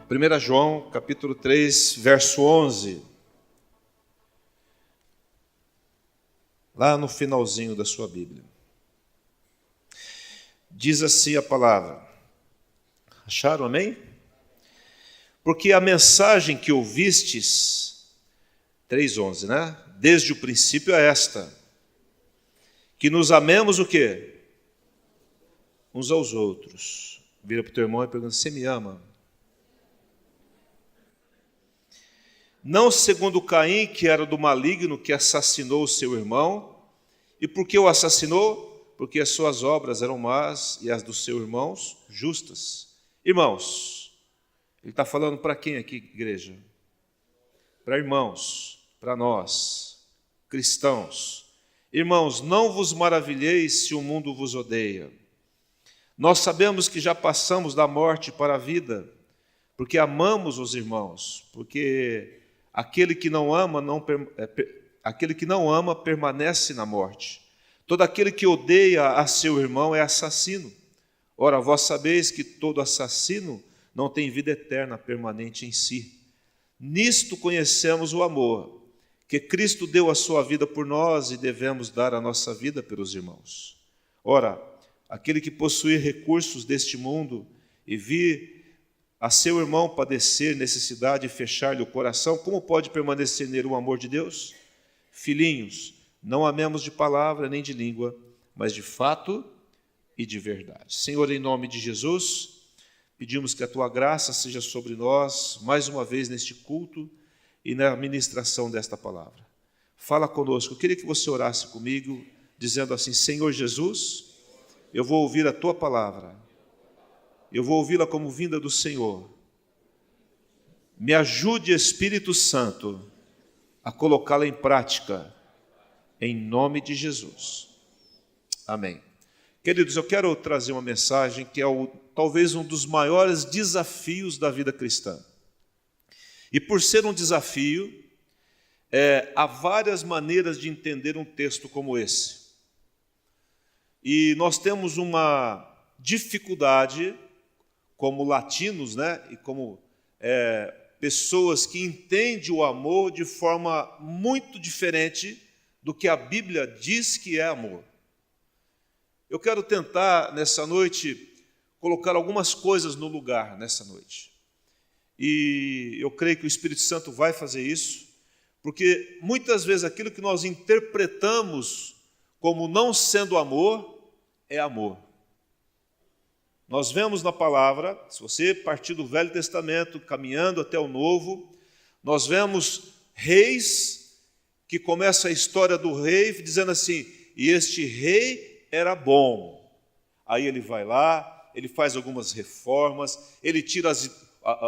1 João, capítulo 3, verso 11. Lá no finalzinho da sua Bíblia. Diz assim a palavra. Acharam, amém? Porque a mensagem que ouvistes, 3:11, né? Desde o princípio é esta, que nos amemos o quê? Uns aos outros. Vira para o teu irmão e pergunta, você me ama? Não segundo Caim, que era do maligno, que assassinou o seu irmão. E por que o assassinou? Porque as suas obras eram más e as dos seus irmãos justas. Irmãos, ele está falando para quem aqui, igreja? Para irmãos, para nós, cristãos. Irmãos, não vos maravilheis se o mundo vos odeia. Nós sabemos que já passamos da morte para a vida, porque amamos os irmãos, porque aquele que não ama permanece na morte. Todo aquele que odeia a seu irmão é assassino. Ora, vós sabeis que todo assassino não tem vida eterna permanente em si. Nisto conhecemos o amor, que Cristo deu a sua vida por nós e devemos dar a nossa vida pelos irmãos. Ora, aquele que possuir recursos deste mundo e vir a seu irmão padecer necessidade e fechar-lhe o coração, como pode permanecer nele o amor de Deus? Filhinhos, não amemos de palavra nem de língua, mas de fato e de verdade. Senhor, em nome de Jesus, pedimos que a Tua graça seja sobre nós, mais uma vez neste culto e na ministração desta palavra. Fala conosco. Eu queria que você orasse comigo, dizendo assim, Senhor Jesus, eu vou ouvir a Tua palavra. Eu vou ouvi-la como vinda do Senhor. Me ajude, Espírito Santo, a colocá-la em prática, em nome de Jesus. Amém. Queridos, eu quero trazer uma mensagem que é talvez um dos maiores desafios da vida cristã. E por ser um desafio, há várias maneiras de entender um texto como esse. E nós temos uma dificuldade, como latinos, né? E como pessoas que entendem o amor de forma muito diferente do que a Bíblia diz que é amor. Eu quero tentar, nessa noite, colocar algumas coisas no lugar, nessa noite. E eu creio que o Espírito Santo vai fazer isso, porque muitas vezes aquilo que nós interpretamos como não sendo amor, é amor. Nós vemos na palavra, se você partir do Velho Testamento, caminhando até o Novo, nós vemos reis que começa a história do rei dizendo assim, e este rei era bom. Aí ele vai lá, ele faz algumas reformas, ele tira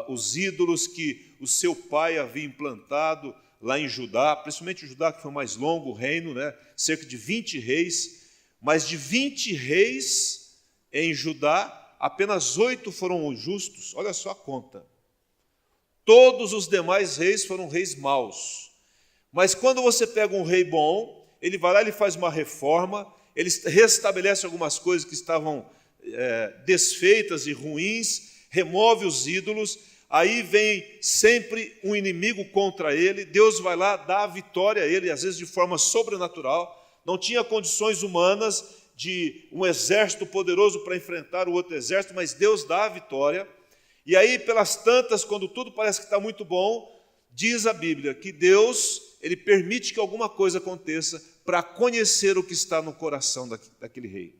os ídolos que o seu pai havia implantado lá em Judá, principalmente Judá, que foi o mais longo o reino, né? Cerca de 20 reis, mas de 20 reis em Judá, apenas 8 foram justos, olha só a conta. Todos os demais reis foram reis maus. Mas quando você pega um rei bom, ele vai lá, ele faz uma reforma, ele restabelece algumas coisas que estavam desfeitas e ruins, remove os ídolos, aí vem sempre um inimigo contra ele, Deus vai lá, dá a vitória a ele, às vezes de forma sobrenatural, não tinha condições humanas de um exército poderoso para enfrentar o outro exército, mas Deus dá a vitória. E aí, pelas tantas, quando tudo parece que está muito bom, diz a Bíblia que Deus, Ele permite que alguma coisa aconteça para conhecer o que está no coração daquele rei.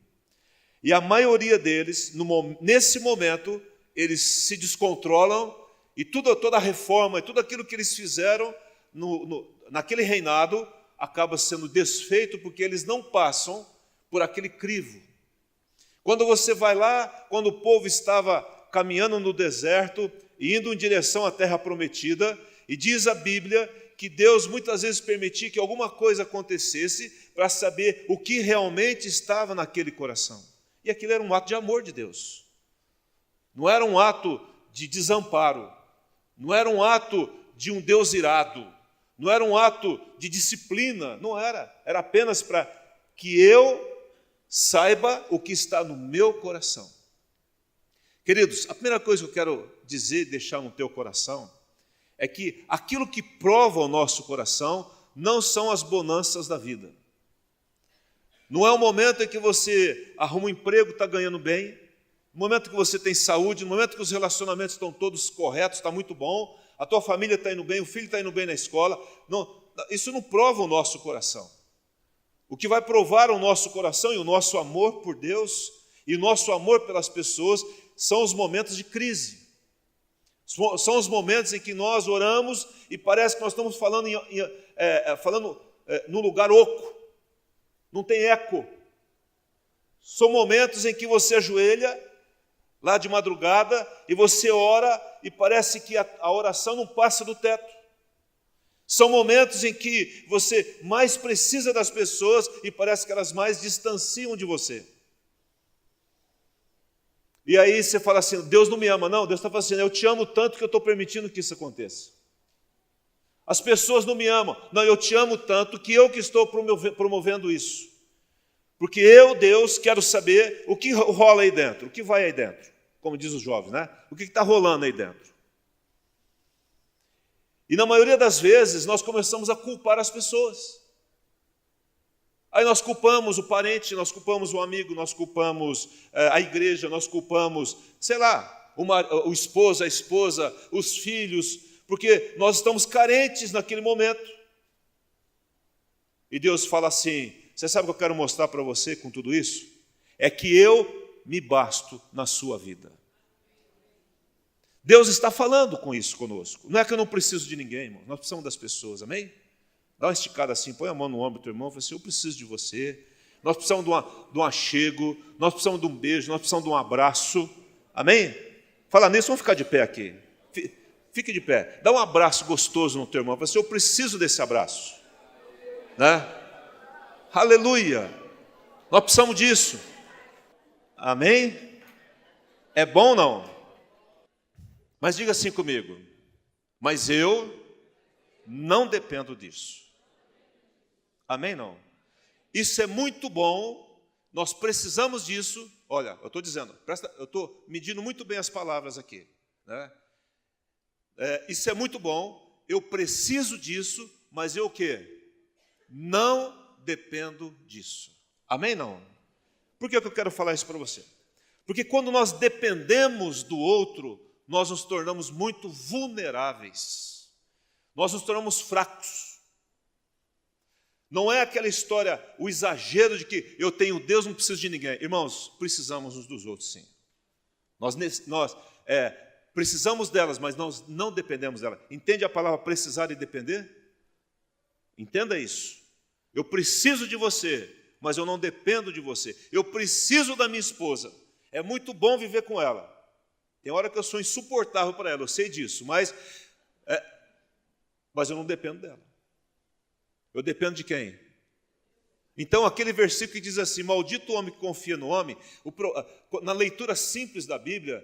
E a maioria deles, nesse momento, eles se descontrolam e toda a reforma e tudo aquilo que eles fizeram naquele reinado acaba sendo desfeito porque eles não passam por aquele crivo. Quando você vai lá, quando o povo estava caminhando no deserto e indo em direção à terra prometida, e diz a Bíblia que Deus muitas vezes permitia que alguma coisa acontecesse para saber o que realmente estava naquele coração. E aquilo era um ato de amor de Deus. Não era um ato de desamparo, não era um ato de um Deus irado, não era um ato de disciplina, não era. Era apenas para que eu saiba o que está no meu coração. Queridos, a primeira coisa que eu quero dizer e deixar no teu coração é que aquilo que prova o nosso coração não são as bonanças da vida. Não é o momento em que você arruma um emprego, está ganhando bem, no momento que você tem saúde, no momento que os relacionamentos estão todos corretos, está muito bom, a tua família está indo bem, o filho está indo bem na escola. Não, isso não prova o nosso coração. O que vai provar o nosso coração e o nosso amor por Deus e o nosso amor pelas pessoas são os momentos de crise. São os momentos em que nós oramos e parece que nós estamos falando, num lugar oco, não tem eco. São momentos em que você ajoelha lá de madrugada e você ora e parece que a oração não passa do teto. São momentos em que você mais precisa das pessoas e parece que elas mais distanciam de você. E aí você fala assim, Deus não me ama. Não, Deus está falando assim, eu te amo tanto que eu estou permitindo que isso aconteça. As pessoas não me amam. Não, eu te amo tanto que eu que estou promovendo isso. Porque eu, Deus, quero saber o que rola aí dentro, o que vai aí dentro. Como diz os jovens, né? O que está rolando aí dentro. E na maioria das vezes nós começamos a culpar as pessoas. Aí nós culpamos o parente, nós culpamos o amigo, nós culpamos a igreja, nós culpamos, sei lá, o esposo, a esposa, os filhos, porque nós estamos carentes naquele momento. E Deus fala assim, você sabe o que eu quero mostrar para você com tudo isso? É que eu me basto na sua vida. Deus está falando com isso conosco. Não é que eu não preciso de ninguém, irmão. Nós precisamos das pessoas, amém? Dá uma esticada assim, põe a mão no ombro do teu irmão e fala assim, eu preciso de você. Nós precisamos de um achego, nós precisamos de um beijo, nós precisamos de um abraço. Amém? Fala nisso, vamos ficar de pé aqui. Fique de pé. Dá um abraço gostoso no teu irmão. Fala assim, eu preciso desse abraço. Né? Aleluia. Nós precisamos disso. Amém? É bom ou não? Mas diga assim comigo, mas eu não dependo disso. Amém, não? Isso é muito bom, nós precisamos disso. Olha, eu estou dizendo, eu estou medindo muito bem as palavras aqui. Né? Isso é muito bom, eu preciso disso, mas eu o quê? Não dependo disso. Amém, não? Por que eu quero falar isso para você? Porque quando nós dependemos do outro, nós nos tornamos muito vulneráveis. Nós nos tornamos fracos. Não é aquela história, o exagero de que eu tenho Deus, não preciso de ninguém. Irmãos, precisamos uns dos outros, sim. Nós precisamos delas, mas nós não dependemos delas. Entende a palavra precisar e depender? Entenda isso. Eu preciso de você, mas eu não dependo de você. Eu preciso da minha esposa. É muito bom viver com ela. Tem hora que eu sou insuportável para ela, eu sei disso, mas eu não dependo dela. Eu dependo de quem? Então, aquele versículo que diz assim, maldito o homem que confia no homem, na leitura simples da Bíblia,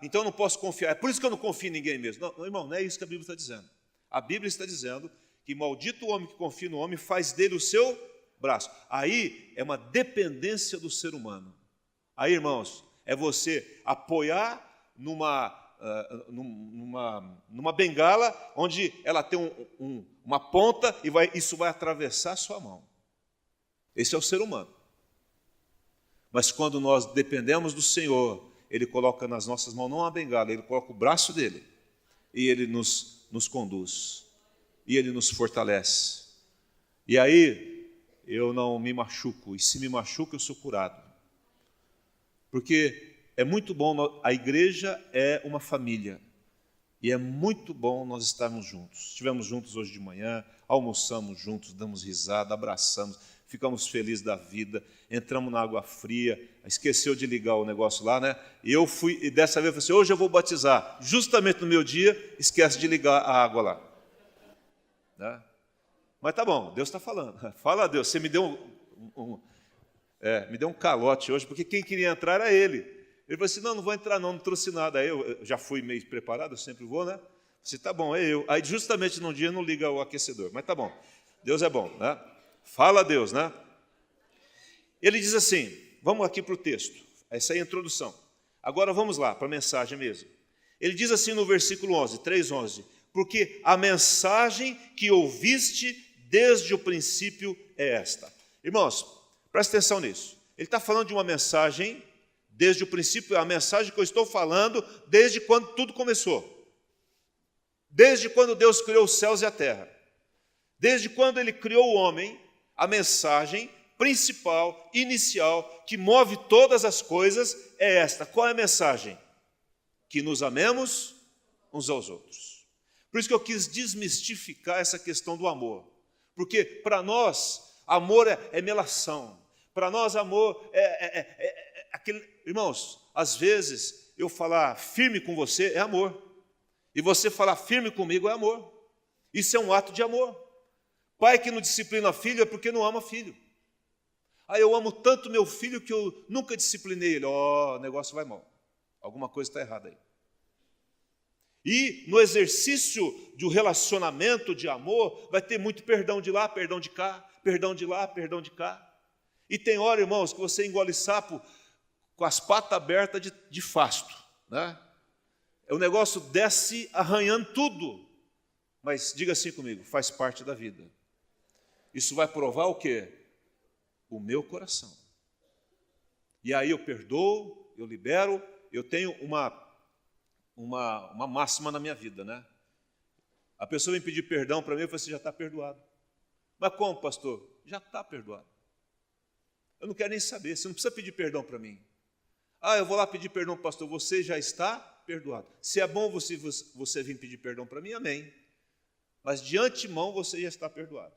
então eu não posso confiar, é por isso que eu não confio em ninguém mesmo. Não, irmão, não é isso que a Bíblia está dizendo. A Bíblia está dizendo que maldito o homem que confia no homem faz dele o seu braço. Aí é uma dependência do ser humano. Aí, irmãos, é você apoiar numa bengala onde ela tem uma ponta e isso vai atravessar a sua mão. Esse é o ser humano. Mas quando nós dependemos do Senhor, Ele coloca nas nossas mãos não uma bengala, Ele coloca o braço dele e Ele nos conduz e Ele nos fortalece. E aí eu não me machuco, e se me machuco eu sou curado. Porque é muito bom, a igreja é uma família, e é muito bom nós estarmos juntos. Estivemos juntos hoje de manhã, almoçamos juntos, damos risada, abraçamos, ficamos felizes da vida, entramos na água fria, esqueceu de ligar o negócio lá, né? E eu fui, e dessa vez eu falei assim, hoje eu vou batizar, justamente no meu dia, esquece de ligar a água lá. Né? Mas tá bom, Deus está falando. Fala a Deus, você me deu me deu um calote hoje, porque quem queria entrar era ele. Ele falou assim, não vou entrar não trouxe nada. Aí eu já fui meio preparado, eu sempre vou, né? Disse, tá bom, é eu. Aí justamente num dia não liga o aquecedor, mas tá bom, Deus é bom, né? Fala a Deus, né? Ele diz assim, vamos aqui para o texto, essa é a introdução. Agora vamos lá para a mensagem mesmo. Ele diz assim no versículo 11, 3:11, porque a mensagem que ouviste desde o princípio é esta. Irmãos, presta atenção nisso. Ele está falando de uma mensagem desde o princípio, a mensagem que eu estou falando desde quando tudo começou. Desde quando Deus criou os céus e a terra. Desde quando Ele criou o homem, a mensagem principal, inicial, que move todas as coisas é esta. Qual é a mensagem? Que nos amemos uns aos outros. Por isso que eu quis desmistificar essa questão do amor. Porque para nós, amor é melação. Para nós, amor é aquele... Irmãos, às vezes eu falar firme com você é amor. E você falar firme comigo é amor. Isso é um ato de amor. Pai que não disciplina filho é porque não ama filho. Eu amo tanto meu filho que eu nunca disciplinei ele. O negócio vai mal. Alguma coisa está errada aí. E no exercício de um relacionamento de amor, vai ter muito perdão de lá, perdão de cá, perdão de lá, perdão de cá. E tem hora, irmãos, que você engole sapo com as patas abertas de fasto, né? O negócio desce arranhando tudo. Mas diga assim comigo, faz parte da vida. Isso vai provar o quê? O meu coração. E aí eu perdoo, eu libero, eu tenho uma máxima na minha vida, né? A pessoa vem pedir perdão para mim, eu falo, você já está perdoado. Mas como, pastor? Já está perdoado. Eu não quero nem saber, você não precisa pedir perdão para mim. Eu vou lá pedir perdão, pastor, você já está perdoado. Se é bom você vir pedir perdão para mim, amém. Mas de antemão você já está perdoado.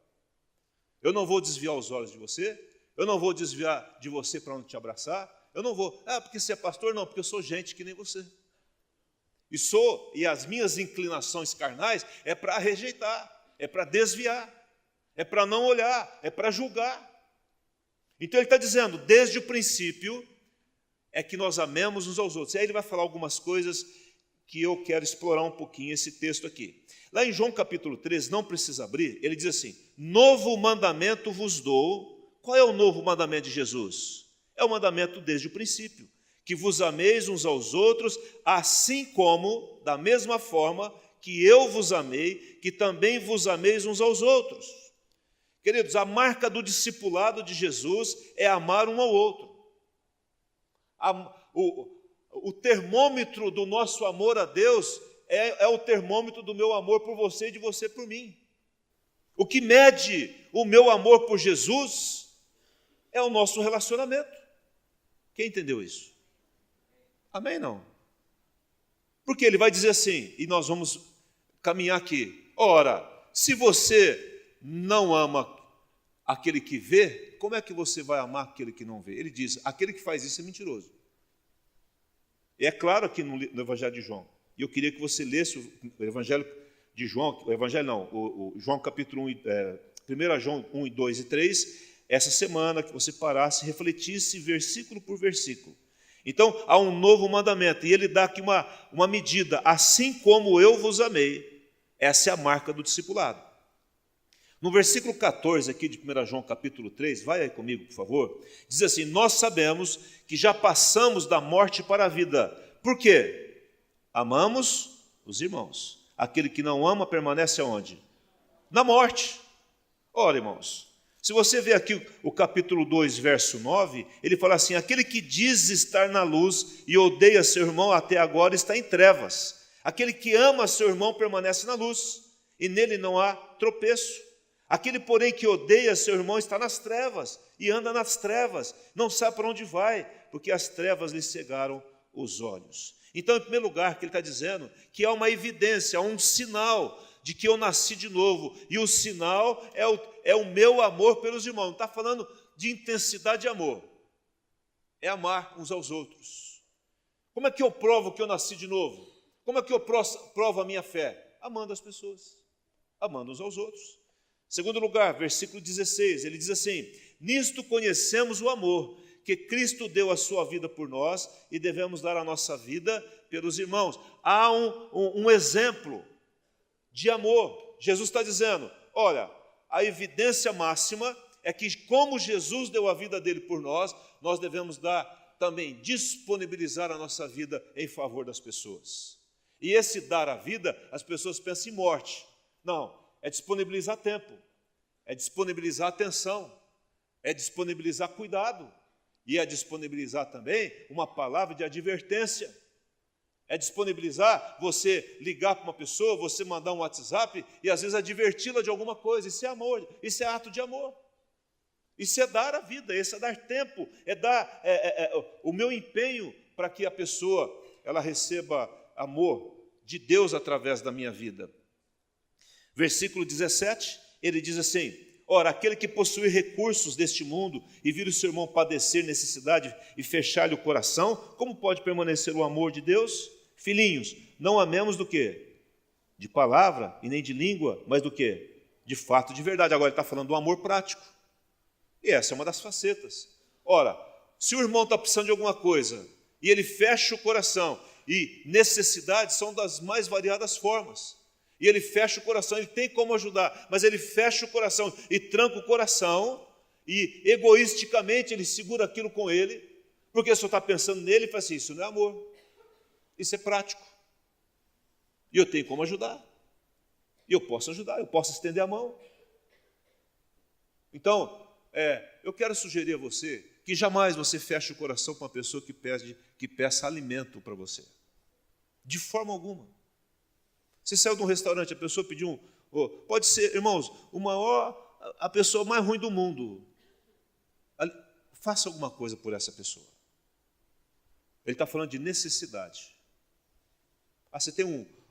Eu não vou desviar os olhos de você, eu não vou desviar de você para não te abraçar, eu não vou, porque você é pastor, não, porque eu sou gente que nem você. E as minhas inclinações carnais é para rejeitar, é para desviar, é para não olhar, é para julgar. Então ele está dizendo, desde o princípio, é que nós amemos uns aos outros. E aí ele vai falar algumas coisas que eu quero explorar um pouquinho esse texto aqui. Lá em João capítulo 13, não precisa abrir, ele diz assim, novo mandamento vos dou. Qual é o novo mandamento de Jesus? É o mandamento desde o princípio, que vos ameis uns aos outros, assim como, da mesma forma que eu vos amei, que também vos ameis uns aos outros. Queridos, a marca do discipulado de Jesus é amar um ao outro. O termômetro do nosso amor a Deus é o termômetro do meu amor por você e de você por mim. O que mede o meu amor por Jesus é o nosso relacionamento. Quem entendeu isso? Amém, não? Porque ele vai dizer assim, e nós vamos caminhar aqui. Ora, se você não ama aquele que vê, como é que você vai amar aquele que não vê? Ele diz, aquele que faz isso é mentiroso. E é claro aqui no Evangelho de João. E eu queria que você lesse o Evangelho de João, o João capítulo 1, 1 João 1, 2 e 3, essa semana, que você parasse e refletisse versículo por versículo. Então, há um novo mandamento, e ele dá aqui uma medida, assim como eu vos amei. Essa é a marca do discipulado. No versículo 14 aqui de 1 João capítulo 3, vai aí comigo, por favor, diz assim, nós sabemos que já passamos da morte para a vida. Por quê? Amamos os irmãos. Aquele que não ama permanece aonde? Na morte. Ora, irmãos, se você ver aqui o capítulo 2, verso 9, ele fala assim, aquele que diz estar na luz e odeia seu irmão até agora está em trevas. Aquele que ama seu irmão permanece na luz, e nele não há tropeço. Aquele, porém, que odeia seu irmão está nas trevas, e anda nas trevas, não sabe para onde vai, porque as trevas lhe cegaram os olhos. Então, em primeiro lugar, que ele está dizendo que é uma evidência, um sinal de que eu nasci de novo, e o sinal é o meu amor pelos irmãos. Não está falando de intensidade de amor, é amar uns aos outros. Como é que eu provo que eu nasci de novo? Como é que eu provo a minha fé? Amando as pessoas, amando uns aos outros. Segundo lugar, versículo 16, ele diz assim, nisto conhecemos o amor, que Cristo deu a sua vida por nós e devemos dar a nossa vida pelos irmãos. Há um exemplo de amor. Jesus está dizendo, olha, a evidência máxima é que como Jesus deu a vida dele por nós, nós devemos dar também disponibilizar a nossa vida em favor das pessoas. E esse dar a vida, as pessoas pensam em morte. Não, é disponibilizar tempo, é disponibilizar atenção, é disponibilizar cuidado, e é disponibilizar também uma palavra de advertência. É disponibilizar você ligar para uma pessoa, você mandar um WhatsApp e às vezes adverti-la de alguma coisa. Isso é amor, isso é ato de amor. Isso é dar a vida, isso é dar tempo, é dar o meu empenho para que a pessoa ela receba amor de Deus através da minha vida. Versículo 17, ele diz assim: ora, aquele que possui recursos deste mundo e vir o seu irmão padecer necessidade e fechar-lhe o coração, como pode permanecer o amor de Deus? Filhinhos, não amemos do quê? De palavra e nem de língua, mas do quê? De fato, de verdade. Agora ele está falando do amor prático. E essa é uma das facetas. Ora, se o irmão está precisando de alguma coisa e ele fecha o coração, e necessidades são das mais variadas formas, e ele fecha o coração, ele tem como ajudar, mas ele fecha o coração e tranca o coração, e egoisticamente ele segura aquilo com ele, porque só está pensando nele e fala assim: isso não é amor, isso é prático, e eu tenho como ajudar, e eu posso ajudar, eu posso estender a mão. Então, eu quero sugerir a você que jamais você feche o coração para uma pessoa que peça alimento para você, de forma alguma. Você saiu de um restaurante, a pessoa pediu pode ser, irmãos, a pessoa mais ruim do mundo. Faça alguma coisa por essa pessoa. Ele está falando de necessidade. Você tem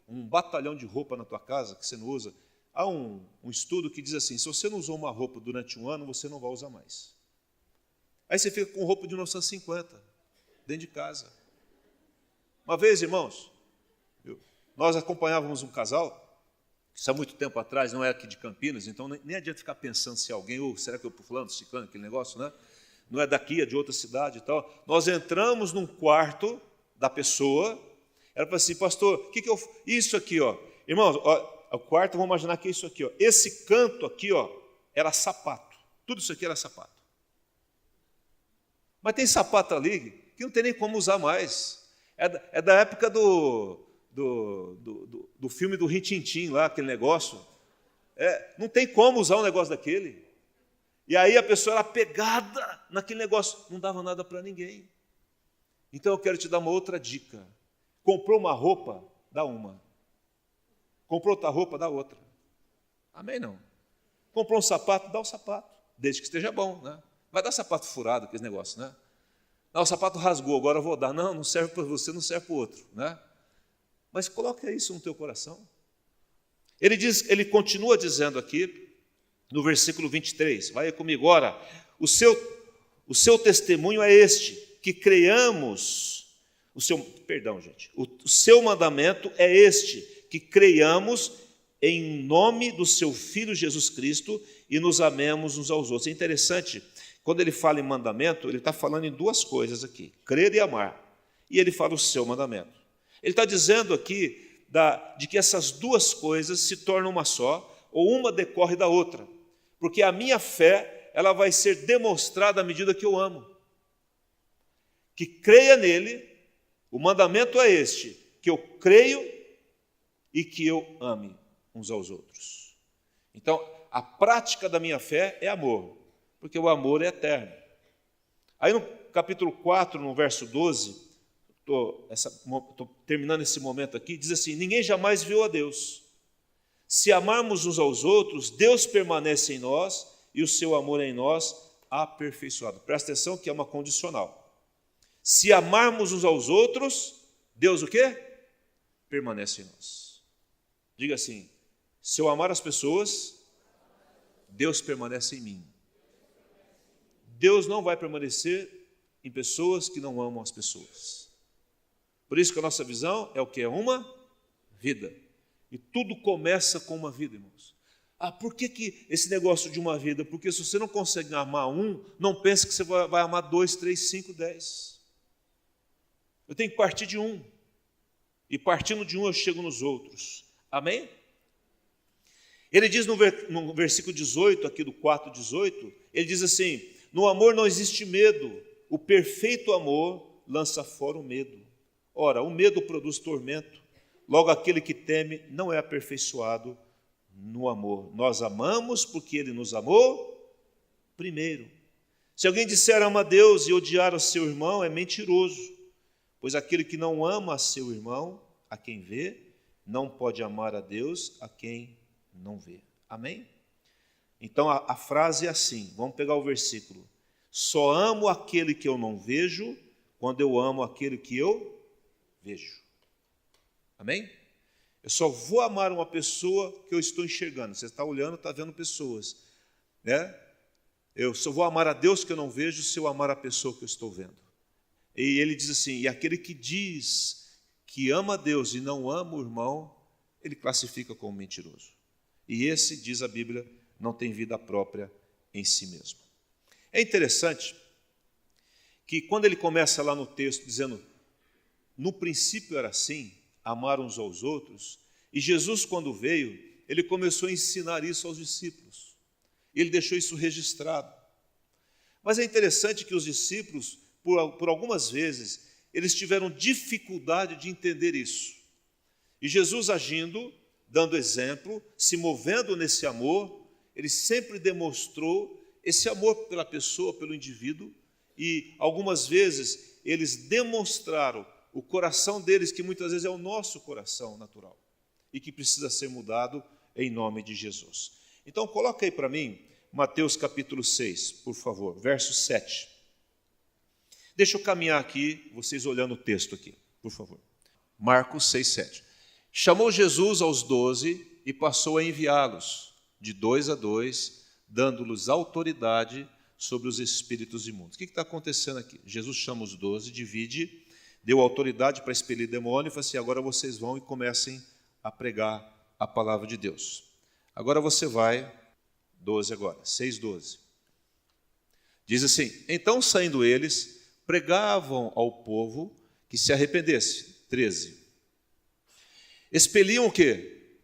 um batalhão de roupa na tua casa que você não usa. Há um estudo que diz assim: se você não usou uma roupa durante um ano, você não vai usar mais. Aí você fica com roupa de 1950, dentro de casa. Uma vez, irmãos, nós acompanhávamos um casal, isso há muito tempo atrás, não é aqui de Campinas, então nem adianta ficar pensando se é alguém, ou será que eu estou fulano, ciclano, aquele negócio, né? Não é daqui, é de outra cidade e tal. Nós entramos num quarto da pessoa, ela falou assim: pastor, o que eu... Isso aqui, ó. Irmãos, o quarto, vamos imaginar que é isso aqui, ó. Esse canto aqui, ó, era sapato. Tudo isso aqui era sapato. Mas tem sapato ali que não tem nem como usar mais. É da época do filme do Rin Tin Tin lá, aquele negócio. Não tem como usar um negócio daquele. E aí a pessoa era pegada naquele negócio, não dava nada para ninguém. Então eu quero te dar uma outra dica. Comprou uma roupa, dá uma. Comprou outra roupa, dá outra. Amém? Não. Comprou um sapato, dá o sapato, desde que esteja bom, né? Vai dar sapato furado, aquele negócio, né? Não, o sapato rasgou, agora eu vou dar. Não serve para você, não serve para o outro, né? Mas coloca isso no teu coração. Ele continua dizendo aqui, no versículo 23, vai comigo, ora, o seu testemunho é este, que creiamos, o seu mandamento é este, que creiamos em nome do seu Filho Jesus Cristo e nos amemos uns aos outros. É interessante, quando ele fala em mandamento, ele está falando em duas coisas aqui, crer e amar, e ele fala o seu mandamento. Ele está dizendo aqui de que essas duas coisas se tornam uma só, ou uma decorre da outra, porque a minha fé ela vai ser demonstrada à medida que eu amo. Que creia nele, o mandamento é este, que eu creio e que eu ame uns aos outros. Então, a prática da minha fé é amor, porque o amor é eterno. Aí no capítulo 4, no verso 12, estou terminando esse momento aqui, diz assim: ninguém jamais viu a Deus. Se amarmos uns aos outros, Deus permanece em nós e o seu amor é em nós aperfeiçoado. Presta atenção que é uma condicional. Se amarmos uns aos outros, Deus o quê? Permanece em nós. Diga assim: se eu amar as pessoas, Deus permanece em mim. Deus não vai permanecer em pessoas que não amam as pessoas. Por isso que a nossa visão é o que? É uma vida. E tudo começa com uma vida, irmãos. Por que esse negócio de uma vida? Porque se você não consegue amar um, não pense que você vai amar 2, 3, 5, 10. Eu tenho que partir de um. E partindo de um eu chego nos outros. Amém? Ele diz no versículo 18, aqui do 4:18, ele diz assim: no amor não existe medo, o perfeito amor lança fora o medo. Ora, o medo produz tormento. Logo, aquele que teme não é aperfeiçoado no amor. Nós amamos porque ele nos amou primeiro. Se alguém disser ama a Deus e odiar o seu irmão, é mentiroso. Pois aquele que não ama a seu irmão, a quem vê, não pode amar a Deus a quem não vê. Amém? Então a frase é assim, vamos pegar o versículo. Só amo aquele que eu não vejo, quando eu amo aquele que eu vejo. Amém? Eu só vou amar uma pessoa que eu estou enxergando. Você está olhando, está vendo pessoas, né? Eu só vou amar a Deus que eu não vejo se eu amar a pessoa que eu estou vendo. E ele diz assim, e aquele que diz que ama a Deus e não ama o irmão, ele classifica como mentiroso. E esse, diz a Bíblia, não tem vida própria em si mesmo. É interessante que quando ele começa lá no texto dizendo, no princípio era assim, amar uns aos outros, e Jesus, quando veio, ele começou a ensinar isso aos discípulos. Ele deixou isso registrado. Mas é interessante que os discípulos, por algumas vezes, eles tiveram dificuldade de entender isso. E Jesus agindo, dando exemplo, se movendo nesse amor, ele sempre demonstrou esse amor pela pessoa, pelo indivíduo, e algumas vezes eles demonstraram o coração deles, que muitas vezes é o nosso coração natural, e que precisa ser mudado em nome de Jesus. Então, coloca aí para mim, Mateus capítulo 6, por favor, verso 7. Deixa eu caminhar aqui, vocês olhando o texto aqui, por favor. Marcos 6, 7. Chamou Jesus aos 12 e passou a enviá-los, de 2 a 2, dando-lhes autoridade sobre os espíritos imundos. O que está acontecendo aqui? Jesus chama os 12, divide, deu autoridade para expelir demônio e falou assim, agora vocês vão e comecem a pregar a palavra de Deus. Agora você vai, 12 agora, 6, 12. Diz assim, então saindo eles, pregavam ao povo que se arrependesse. 13. Expeliam o quê?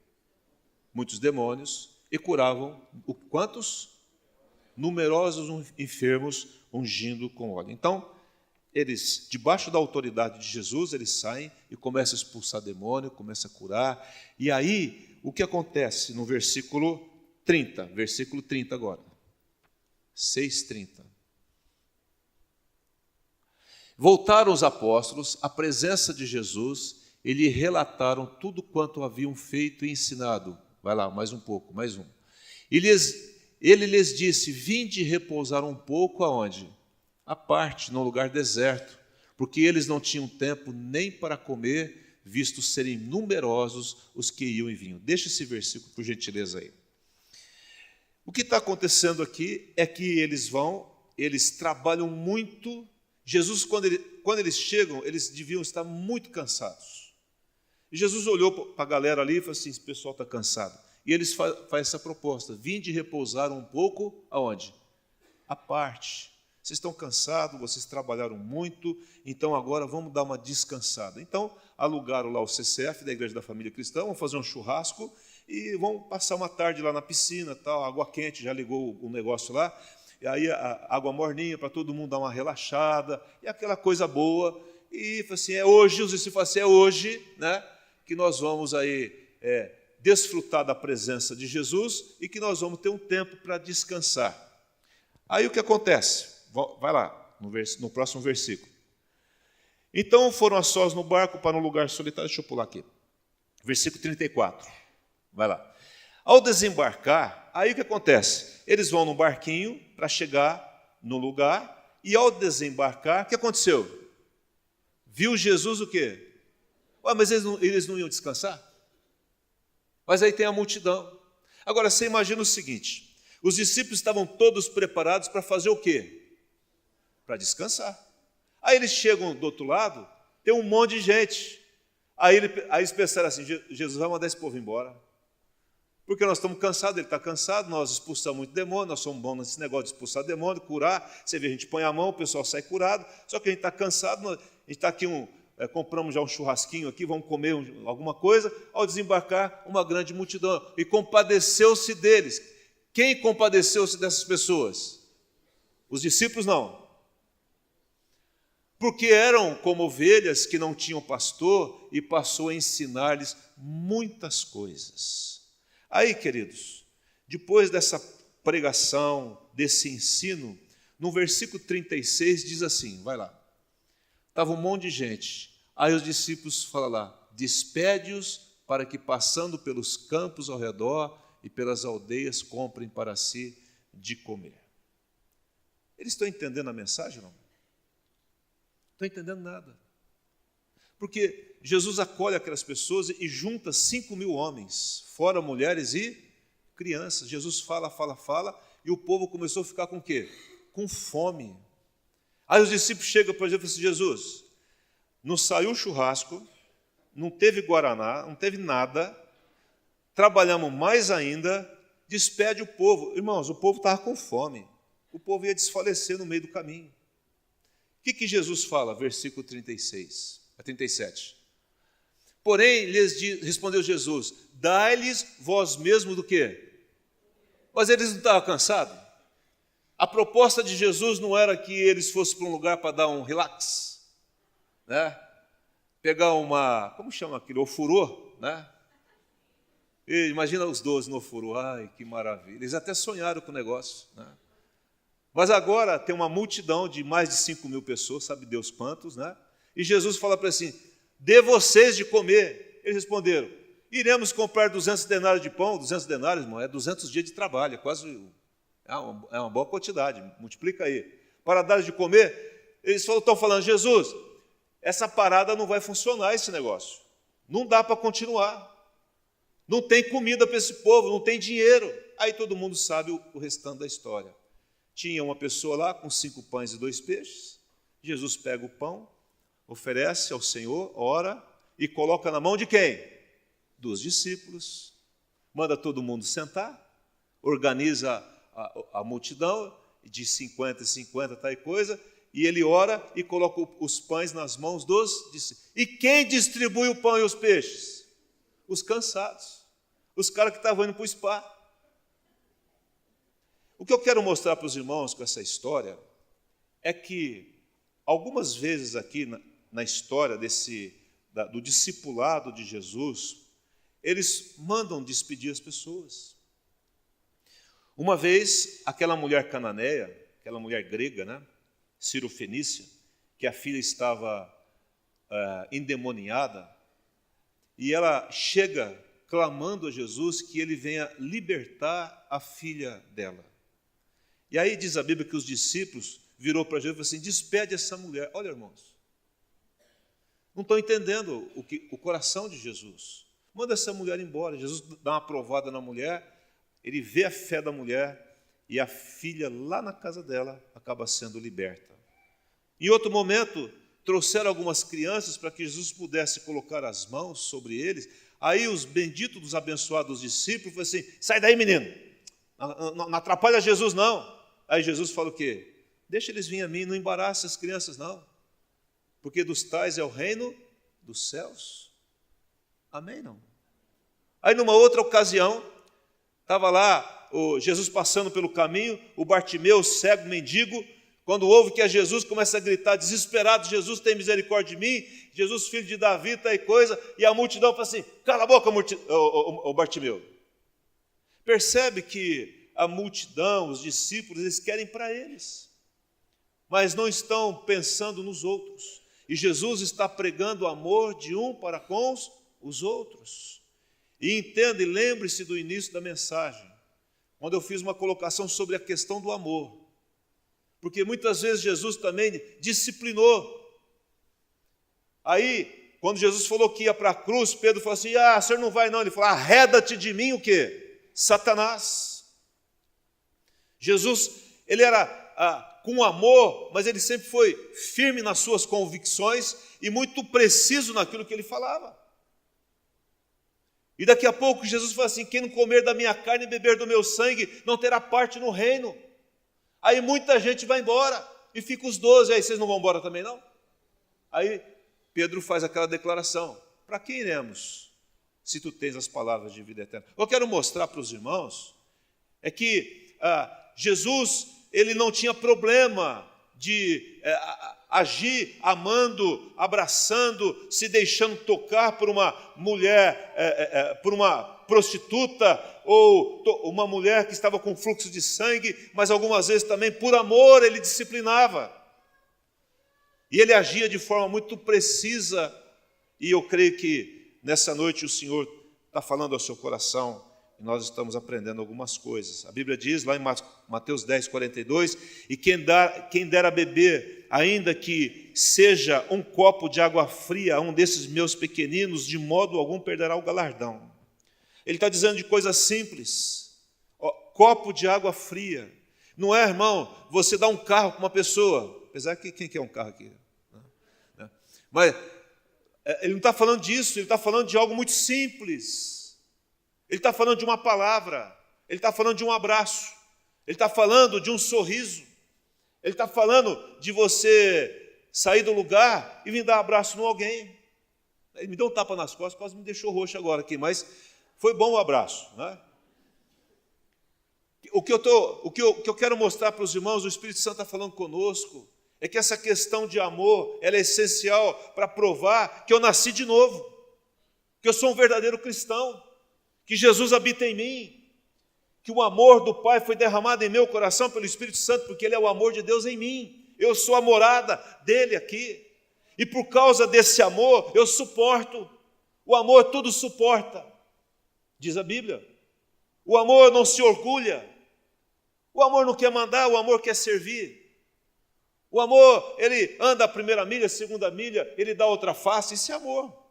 Muitos demônios e curavam quantos? Numerosos enfermos, ungindo com óleo. Então, eles, debaixo da autoridade de Jesus, eles saem e começam a expulsar demônio, começam a curar. E aí, o que acontece no versículo 30? Versículo 30 agora. 6:30. Voltaram os apóstolos à presença de Jesus e lhe relataram tudo quanto haviam feito e ensinado. Vai lá, mais um pouco, mais um. Ele lhes disse, vinde repousar um pouco aonde? À parte, num lugar deserto, porque eles não tinham tempo nem para comer, visto serem numerosos os que iam e vinham. Deixa esse versículo, por gentileza, aí. O que está acontecendo aqui é que eles trabalham muito. Jesus, quando eles chegam, eles deviam estar muito cansados. E Jesus olhou para a galera ali e falou assim, esse pessoal está cansado. E eles fazem essa proposta, vinde repousar um pouco, aonde? À parte. Vocês estão cansados, vocês trabalharam muito, então agora vamos dar uma descansada. Então, alugaram lá o CCF da Igreja da Família Cristã, vão fazer um churrasco e vão passar uma tarde lá na piscina, tal, água quente, já ligou o negócio lá, e aí a água morninha para todo mundo dar uma relaxada, e aquela coisa boa. E assim, é hoje, os discípulos falam assim, é hoje, né, que nós vamos aí desfrutar da presença de Jesus e que nós vamos ter um tempo para descansar. Aí o que acontece? Vai lá, no próximo versículo. Então foram a sós no barco para um lugar solitário. Deixa eu pular aqui. Versículo 34. Vai lá. Ao desembarcar, aí o que acontece? Eles vão no barquinho para chegar no lugar, e ao desembarcar, o que aconteceu? Viu Jesus o quê? Ué, mas eles não iam descansar? Mas aí tem a multidão. Agora, você imagina o seguinte, os discípulos estavam todos preparados para fazer o quê? Para descansar. Aí eles chegam do outro lado, tem um monte de gente. Aí eles pensaram assim, Jesus vai mandar esse povo embora. Porque nós estamos cansados, ele está cansado, nós expulsamos muito demônio, nós somos bons nesse negócio de expulsar demônio, curar. Você vê, a gente põe a mão, o pessoal sai curado, só que a gente está cansado, a gente está aqui, compramos já um churrasquinho aqui, vamos comer alguma coisa. Ao desembarcar, uma grande multidão, e compadeceu-se deles. Quem compadeceu-se dessas pessoas? Os discípulos não. porque eram como ovelhas que não tinham pastor, e passou a ensinar-lhes muitas coisas. Aí, queridos, depois dessa pregação, desse ensino, no versículo 36 diz assim, vai lá, estava um monte de gente, aí os discípulos falam lá, despede-os para que, passando pelos campos ao redor e pelas aldeias, comprem para si de comer. Eles estão entendendo a mensagem, não? Não estão entendendo nada. Porque Jesus acolhe aquelas pessoas e junta 5.000 homens, fora mulheres e crianças. Jesus fala, e o povo começou a ficar com o quê? Com fome. Aí os discípulos chegam para Jesus e falam assim, Jesus, não saiu churrasco, não teve guaraná, não teve nada, trabalhamos mais ainda, despede o povo. Irmãos, o povo estava com fome, o povo ia desfalecer no meio do caminho. O que Jesus fala? Versículo 37. Porém, respondeu Jesus, dai-lhes vós mesmo do quê? Mas eles não estavam cansados? A proposta de Jesus não era que eles fossem para um lugar para dar um relax, né? Pegar uma, como chama aquilo? Ofurô, né? E imagina os 12 no ofurô, ai, que maravilha. Eles até sonharam com o negócio, né? Mas agora tem uma multidão de mais de 5.000 pessoas, sabe Deus quantos, né? E Jesus fala para eles assim, dê vocês de comer. Eles responderam, iremos comprar 200 denários de pão. 200 denários, irmão, é 200 dias de trabalho, é quase, é uma boa quantidade, multiplica aí. Para dar de comer, eles estão falando, Jesus, essa parada não vai funcionar, esse negócio. Não dá para continuar. Não tem comida para esse povo, não tem dinheiro. Aí todo mundo sabe o restante da história. Tinha uma pessoa lá com 5 pães e 2 peixes. Jesus pega o pão, oferece ao Senhor, ora, e coloca na mão de quem? Dos discípulos. Manda todo mundo sentar, organiza a multidão, de 50 e 50, tal coisa, e ele ora e coloca os pães nas mãos dos discípulos. E quem distribui o pão e os peixes? Os cansados, os caras que estavam indo para o spa. O que eu quero mostrar para os irmãos com essa história é que algumas vezes aqui na história do discipulado de Jesus, eles mandam despedir as pessoas. Uma vez, aquela mulher cananeia, aquela mulher grega, né, Cirofenícia, que a filha estava endemoniada, e ela chega clamando a Jesus que ele venha libertar a filha dela. E aí diz a Bíblia que os discípulos virou para Jesus e falou assim, despede essa mulher. Olha, irmãos, não estão entendendo o coração de Jesus. Manda essa mulher embora. Jesus dá uma provada na mulher, ele vê a fé da mulher e a filha lá na casa dela acaba sendo liberta. Em outro momento, trouxeram algumas crianças para que Jesus pudesse colocar as mãos sobre eles. Aí os benditos dos abençoados discípulos falaram assim, sai daí, menino, não atrapalha Jesus não. Aí Jesus fala o quê? Deixa eles virem a mim, não embaraça as crianças não, porque dos tais é o reino dos céus. Amém, não? Aí numa outra ocasião, estava lá Jesus passando pelo caminho, o Bartimeu, cego, mendigo, quando ouve que é Jesus, começa a gritar, desesperado, Jesus tem misericórdia de mim, Jesus filho de Davi, tal coisa, e a multidão fala assim, cala a boca, Bartimeu. Percebe que a multidão, os discípulos, eles querem para eles, mas não estão pensando nos outros. E Jesus está pregando o amor de um para com os outros. E entenda e lembre-se do início da mensagem, quando eu fiz uma colocação sobre a questão do amor. Porque muitas vezes Jesus também disciplinou. Aí, quando Jesus falou que ia para a cruz, Pedro falou assim, o senhor não vai não. Ele falou, arreda-te de mim o quê? Satanás. Jesus, ele era com amor, mas ele sempre foi firme nas suas convicções e muito preciso naquilo que ele falava. E daqui a pouco Jesus fala assim, quem não comer da minha carne e beber do meu sangue não terá parte no reino. Aí muita gente vai embora e fica os 12, aí vocês não vão embora também não? Aí Pedro faz aquela declaração, para quem iremos, se tu tens as palavras de vida eterna? Eu quero mostrar para os irmãos, é que Jesus, ele não tinha problema de agir amando, abraçando, se deixando tocar por uma mulher, por uma prostituta, ou uma mulher que estava com fluxo de sangue, mas algumas vezes também por amor ele disciplinava. E ele agia de forma muito precisa, e eu creio que nessa noite o Senhor está falando ao seu coração, e nós estamos aprendendo algumas coisas. A Bíblia diz lá em Mateus 10, 42, e quem der a beber, ainda que seja um copo de água fria a um desses meus pequeninos, de modo algum perderá o galardão. Ele está dizendo de coisas simples. Copo de água fria. Não é, irmão, você dá um carro para uma pessoa, apesar que quem quer um carro aqui? Mas ele não está falando disso, ele está falando de algo muito simples. Ele está falando de uma palavra, ele está falando de um abraço, ele está falando de um sorriso, ele está falando de você sair do lugar e vir dar um abraço em alguém. Ele me deu um tapa nas costas, quase me deixou roxo agora aqui, mas foi bom o abraço, né? O que eu quero mostrar para os irmãos, o Espírito Santo está falando conosco, é que essa questão de amor, ela é essencial para provar que eu nasci de novo, que eu sou um verdadeiro cristão, que Jesus habita em mim, que o amor do Pai foi derramado em meu coração pelo Espírito Santo, porque Ele é o amor de Deus em mim, eu sou a morada dEle aqui, e por causa desse amor, eu suporto, o amor tudo suporta, diz a Bíblia, o amor não se orgulha, o amor não quer mandar, o amor quer servir, o amor, ele anda a primeira milha, a segunda milha, ele dá outra face, isso é amor.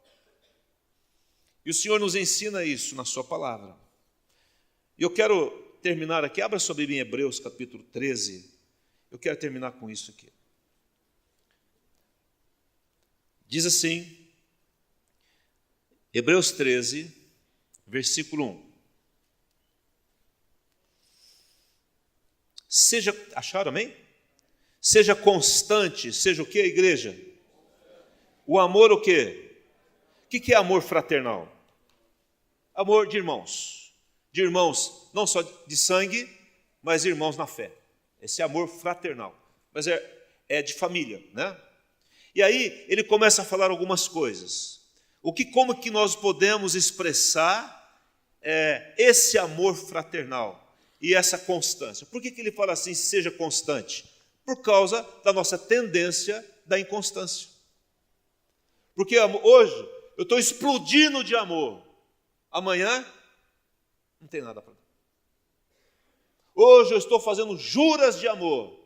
E o Senhor nos ensina isso na sua palavra. E eu quero terminar aqui, abra sua Bíblia em Hebreus, capítulo 13. Eu quero terminar com isso aqui. Diz assim, Hebreus 13, versículo 1. Acharam, amém? Seja constante, seja o que, igreja? O amor o quê? O que é amor fraternal? Amor de irmãos não só de sangue, mas irmãos na fé. Esse é amor fraternal, mas é de família, né? E aí ele começa a falar algumas coisas. Como que nós podemos expressar esse amor fraternal e essa constância? Por que ele fala assim, seja constante? Por causa da nossa tendência da inconstância. Porque hoje eu estou explodindo de amor, amanhã não tem nada para dar. Hoje eu estou fazendo juras de amor,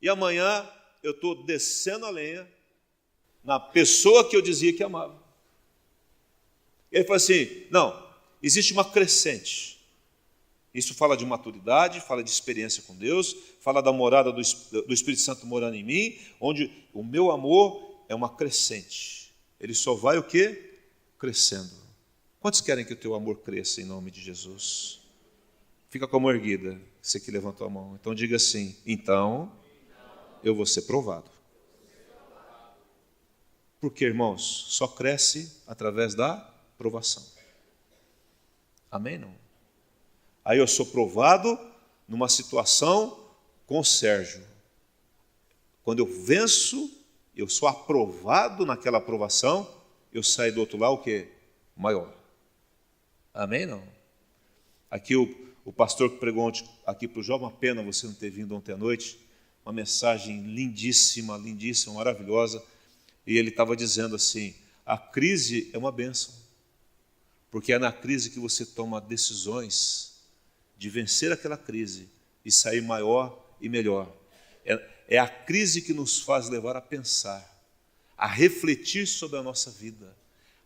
e amanhã eu estou descendo a lenha na pessoa que eu dizia que amava. Ele fala assim, não, existe uma crescente. Isso fala de maturidade, fala de experiência com Deus, fala da morada do Espírito Santo morando em mim, onde o meu amor é uma crescente. Ele só vai o quê? Crescendo. Quantos querem que o teu amor cresça em nome de Jesus? Fica com a mão erguida, você que levantou a mão. Então diga assim, então eu vou ser provado. Porque, irmãos, só cresce através da provação. Amém, não? Aí eu sou provado numa situação com o Sérgio. Quando eu venço, eu sou aprovado naquela aprovação, eu saio do outro lado o quê? Maior. Amém, não? Aqui o pastor que pregou aqui para o jovem, uma pena você não ter vindo ontem à noite, uma mensagem lindíssima, lindíssima, maravilhosa, e ele estava dizendo assim, a crise é uma bênção, porque é na crise que você toma decisões de vencer aquela crise e sair maior e melhor. É a crise que nos faz levar a pensar, a refletir sobre a nossa vida,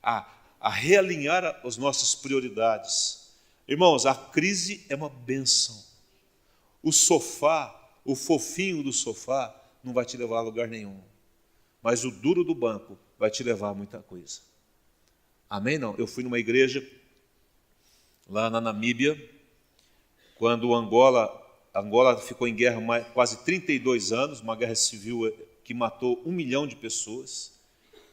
a realinhar as nossas prioridades. Irmãos, a crise é uma bênção. O sofá, o fofinho do sofá, não vai te levar a lugar nenhum. Mas o duro do banco vai te levar a muita coisa. Amém? Não? Eu fui numa igreja lá na Namíbia, quando Angola ficou em guerra quase 32 anos, uma guerra civil que matou 1 milhão de pessoas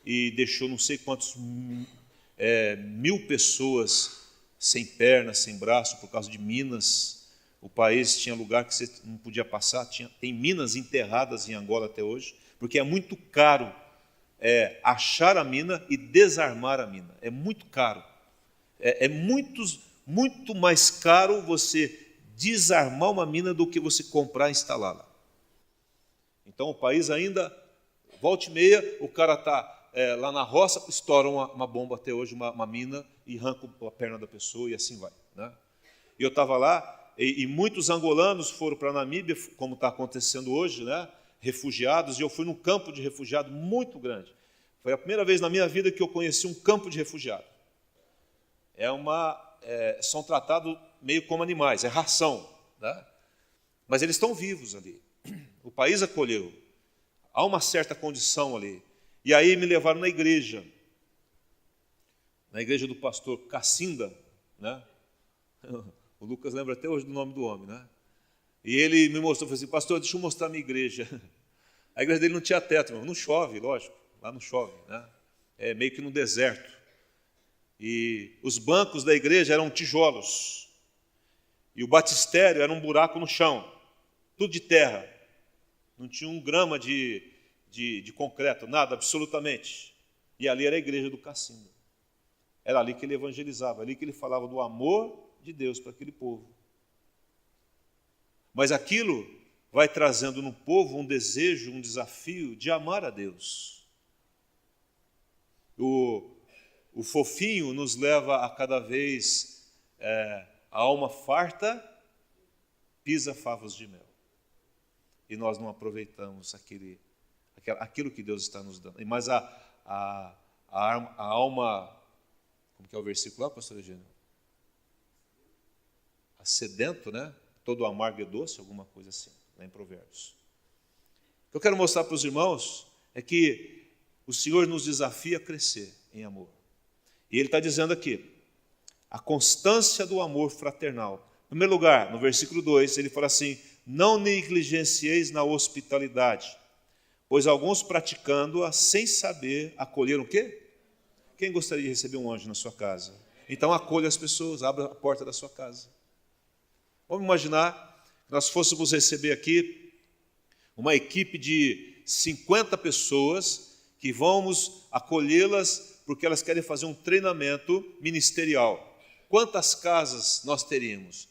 e deixou não sei quantos 1.000 pessoas sem perna, sem braço, por causa de minas, O país tinha lugar que você não podia passar, tem minas enterradas em Angola até hoje, porque é muito caro achar a mina e desarmar a mina. É muito caro. É muito mais caro você desarmar uma mina do que você comprar e instalá-la. Então o país ainda, volta e meia, o cara está lá na roça, estoura uma bomba até hoje, uma mina, e arranca a perna da pessoa e assim vai. Né? E eu estava lá, e muitos angolanos foram para a Namíbia, como está acontecendo hoje, né? Refugiados, e eu fui num campo de refugiado muito grande. Foi a primeira vez na minha vida que eu conheci um campo de refugiado. São tratados meio como animais, é ração. Né? Mas eles estão vivos ali. O país acolheu. Há uma certa condição ali. E aí me levaram na igreja do pastor Cacinda, né? O Lucas lembra até hoje do nome do homem, né? E ele me mostrou, falou assim, pastor, deixa eu mostrar a minha igreja. A igreja dele não tinha teto, não chove, lógico, lá não chove, né? É meio que no deserto. E os bancos da igreja eram tijolos. E o batistério era um buraco no chão, tudo de terra. Não tinha um grama de concreto, nada, absolutamente. E ali era a igreja do Cacinda. Era ali que ele evangelizava, ali que ele falava do amor de Deus para aquele povo. Mas aquilo vai trazendo no povo um desejo, um desafio de amar a Deus. O fofinho nos leva a cada vez a alma farta, pisa favos de mel. E nós não aproveitamos aquilo que Deus está nos dando. Mas a alma, como que é o versículo lá, pastor Eugênio? A sedento, né? Todo amargo é doce, alguma coisa assim, lá em Provérbios. O que eu quero mostrar para os irmãos é que o Senhor nos desafia a crescer em amor. E Ele está dizendo aqui, a constância do amor fraternal. Em primeiro lugar, no versículo 2, ele fala assim, não negligencieis na hospitalidade, pois alguns praticando-a sem saber, acolheram o quê? Quem gostaria de receber um anjo na sua casa? Então acolha as pessoas, abra a porta da sua casa. Vamos imaginar que nós fôssemos receber aqui uma equipe de 50 pessoas que vamos acolhê-las porque elas querem fazer um treinamento ministerial. Quantas casas nós teríamos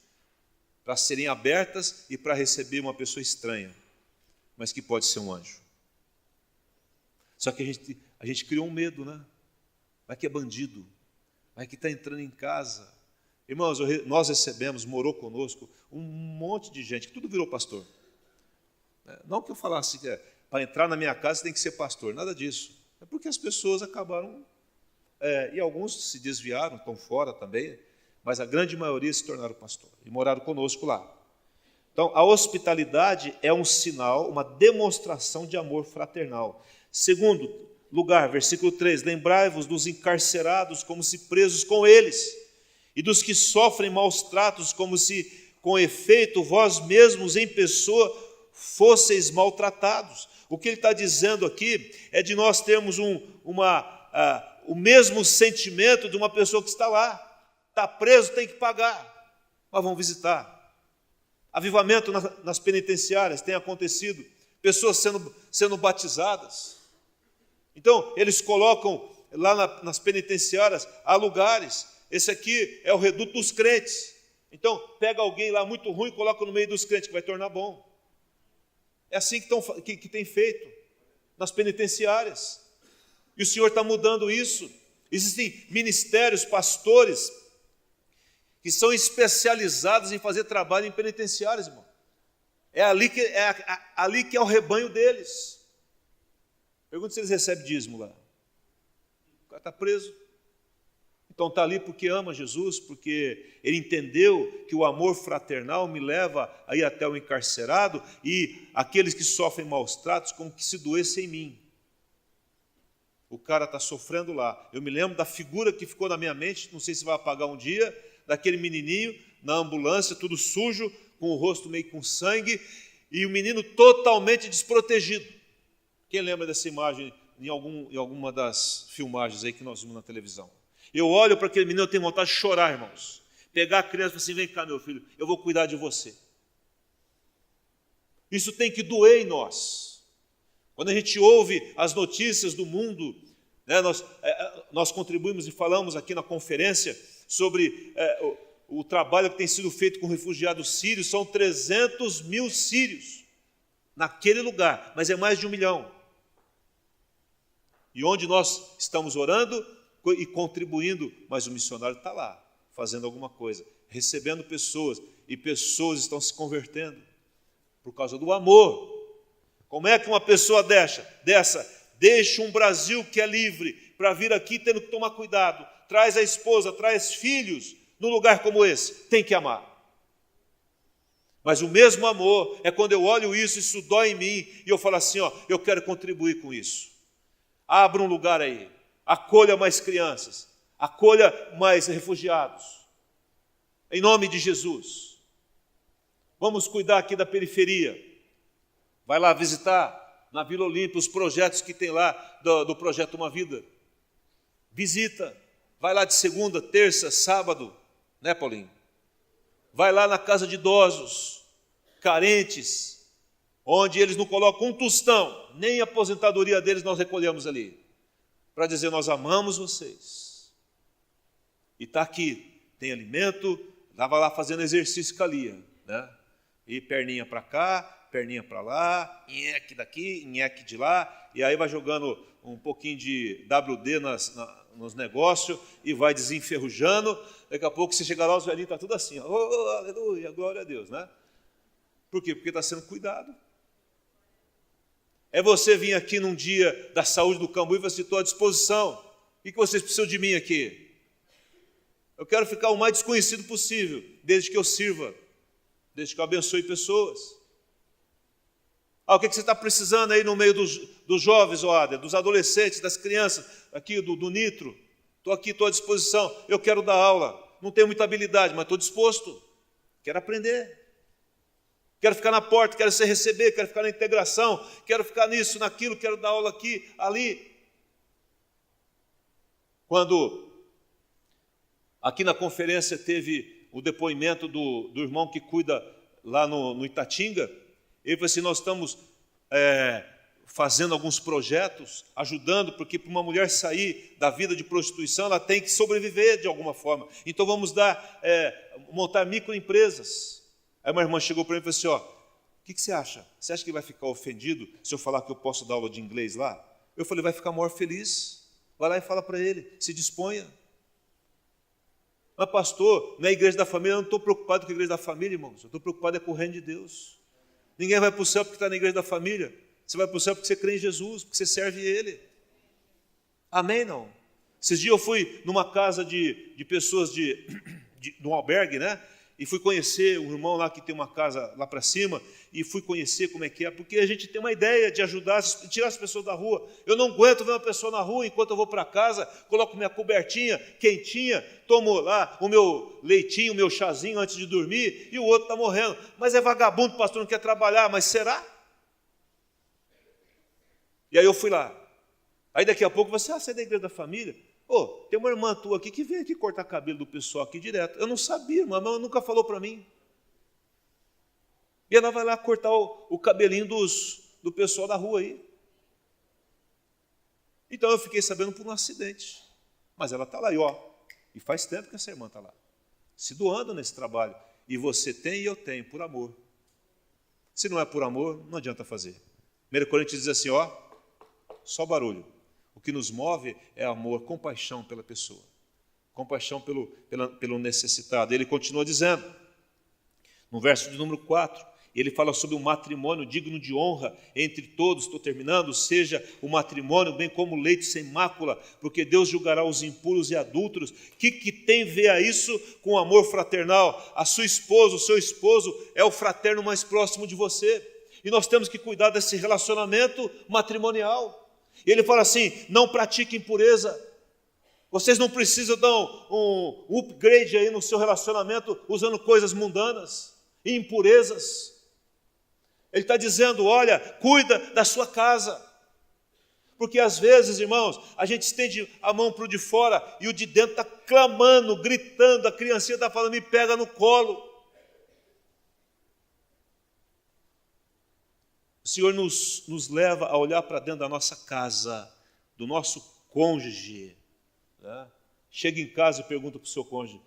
para serem abertas e para receber uma pessoa estranha, mas que pode ser um anjo? Só que a gente criou um medo, né? Vai que é bandido, vai que está entrando em casa. Irmãos, nós recebemos, morou conosco, um monte de gente, que tudo virou pastor. Não que eu falasse que para entrar na minha casa tem que ser pastor, nada disso. É porque as pessoas acabaram, e alguns se desviaram, estão fora também, mas a grande maioria se tornaram pastor e moraram conosco lá. Então, a hospitalidade é um sinal, uma demonstração de amor fraternal. Segundo lugar, versículo 3, lembrai-vos dos encarcerados como se presos com eles, e dos que sofrem maus tratos, como se, com efeito, vós mesmos em pessoa fosseis maltratados. O que ele está dizendo aqui é de nós termos o mesmo sentimento de uma pessoa que está lá. Está preso, tem que pagar, mas vão visitar. Avivamento nas penitenciárias tem acontecido, pessoas sendo batizadas. Então, eles colocam lá nas penitenciárias, há lugares. Esse aqui é o reduto dos crentes. Então, pega alguém lá muito ruim e coloca no meio dos crentes, que vai tornar bom. É assim que tem feito nas penitenciárias. E o Senhor está mudando isso. Existem ministérios, pastores, que são especializados em fazer trabalho em penitenciários, irmão. É ali que é o rebanho deles. Pergunta se eles recebem dízimo lá. O cara está preso. Então está ali porque ama Jesus, porque ele entendeu que o amor fraternal me leva a ir até o encarcerado e aqueles que sofrem maus tratos como que se doessem em mim. O cara está sofrendo lá. Eu me lembro da figura que ficou na minha mente, não sei se vai apagar um dia, daquele menininho na ambulância, tudo sujo, com o rosto meio com sangue, e o menino totalmente desprotegido. Quem lembra dessa imagem em alguma das filmagens aí que nós vimos na televisão? Eu olho para aquele menino, eu tenho vontade de chorar, irmãos. pegar a criança e falar assim, vem cá, meu filho, eu vou cuidar de você. Isso tem que doer em nós. Quando a gente ouve as notícias do mundo, né, nós contribuímos e falamos aqui na conferência sobre o trabalho que tem sido feito com refugiados sírios. São 300 mil sírios naquele lugar, mas é mais de 1 milhão. E onde nós estamos orando e contribuindo, mas o missionário está lá, fazendo alguma coisa, recebendo pessoas, e pessoas estão se convertendo por causa do amor. Como é que uma pessoa deixa um Brasil que é livre para vir aqui tendo que tomar cuidado, traz a esposa, traz filhos num lugar como esse? Tem que amar. Mas o mesmo amor é quando eu olho isso dói em mim e eu falo assim, eu quero contribuir com isso. Abra um lugar aí, acolha mais crianças, acolha mais refugiados, em nome de Jesus. Vamos cuidar aqui da periferia. Vai lá visitar na Vila Olímpia os projetos que tem lá do Projeto Uma Vida. Visita, vai lá de segunda, terça, sábado, né, Paulinho? Vai lá na casa de idosos, carentes, onde eles não colocam um tostão, nem a aposentadoria deles nós recolhemos ali, para dizer, nós amamos vocês. E está aqui, tem alimento, estava lá fazendo exercício com a Lia, né? E perninha para cá, perninha para lá, nheque daqui, nheque de lá, e aí vai jogando um pouquinho de WD nos negócios e vai desenferrujando. Daqui a pouco, você chegar lá, os velhinhos estão tudo assim, aleluia, glória a Deus, né? Por quê? Porque está sendo cuidado. É você vir aqui num dia da saúde do Cambuí e falar assim, estou à disposição. O que vocês precisam de mim aqui? Eu quero ficar o mais desconhecido possível, desde que eu sirva, desde que eu abençoe pessoas. O que você está precisando aí no meio dos jovens, Ader, dos adolescentes, das crianças, aqui do Nitro? Estou aqui, estou à disposição. Eu quero dar aula. Não tenho muita habilidade, mas estou disposto. Quero aprender. Quero ficar na porta, quero ser receber, quero ficar na integração, quero ficar nisso, naquilo, quero dar aula aqui, ali. Quando aqui na conferência teve o depoimento do irmão que cuida lá no Itatinga, ele falou assim, nós estamos fazendo alguns projetos, ajudando, porque para uma mulher sair da vida de prostituição, ela tem que sobreviver de alguma forma. Então vamos montar microempresas. Aí uma irmã chegou para mim e falou assim, o que você acha? Você acha que ele vai ficar ofendido se eu falar que eu posso dar aula de inglês lá? Eu falei, vai ficar maior feliz. Vai lá e fala para ele, se disponha. Mas pastor, na igreja da família, eu não estou preocupado com a igreja da família, irmãos. Eu estou preocupado com o reino de Deus. Ninguém vai para o céu porque está na igreja da família. Você vai para o céu porque você crê em Jesus, porque você serve Ele. Amém, não? Esses dias eu fui numa casa de pessoas de um albergue, né? E fui conhecer um irmão lá que tem uma casa lá para cima, e fui conhecer como é que é, porque a gente tem uma ideia de ajudar, tirar as pessoas da rua. Eu não aguento ver uma pessoa na rua, enquanto eu vou para casa, coloco minha cobertinha quentinha, tomo lá o meu leitinho, o meu chazinho antes de dormir, e o outro está morrendo. Mas é vagabundo, pastor, não quer trabalhar, mas será? E aí eu fui lá. Aí daqui a pouco você é da igreja da família? Tem uma irmã tua aqui que vem aqui cortar cabelo do pessoal aqui direto. Eu não sabia, irmã, mas ela nunca falou para mim. E ela vai lá cortar o cabelinho do pessoal da rua aí. Então eu fiquei sabendo por um acidente. Mas ela está lá, e faz tempo que essa irmã está lá, se doando nesse trabalho. E você tem e eu tenho, por amor. Se não é por amor, não adianta fazer. 1 Coríntios diz assim, só barulho. O que nos move é amor, compaixão pela pessoa, compaixão pelo necessitado. Ele continua dizendo, no verso de número 4, ele fala sobre um matrimônio digno de honra entre todos, estou terminando, seja o matrimônio bem como leite sem mácula, porque Deus julgará os impuros e adúlteros. O que tem a ver a isso com o amor fraternal? A sua esposa, o seu esposo é o fraterno mais próximo de você, e nós temos que cuidar desse relacionamento matrimonial. E ele fala assim, não pratique impureza. Vocês não precisam dar um upgrade aí no seu relacionamento usando coisas mundanas e impurezas. Ele está dizendo, olha, cuida da sua casa. Porque às vezes, irmãos, a gente estende a mão para o de fora e o de dentro está clamando, gritando, a criancinha está falando, me pega no colo. O Senhor nos leva a olhar para dentro da nossa casa, do nosso cônjuge, né? Chega em casa e pergunta para o seu cônjuge,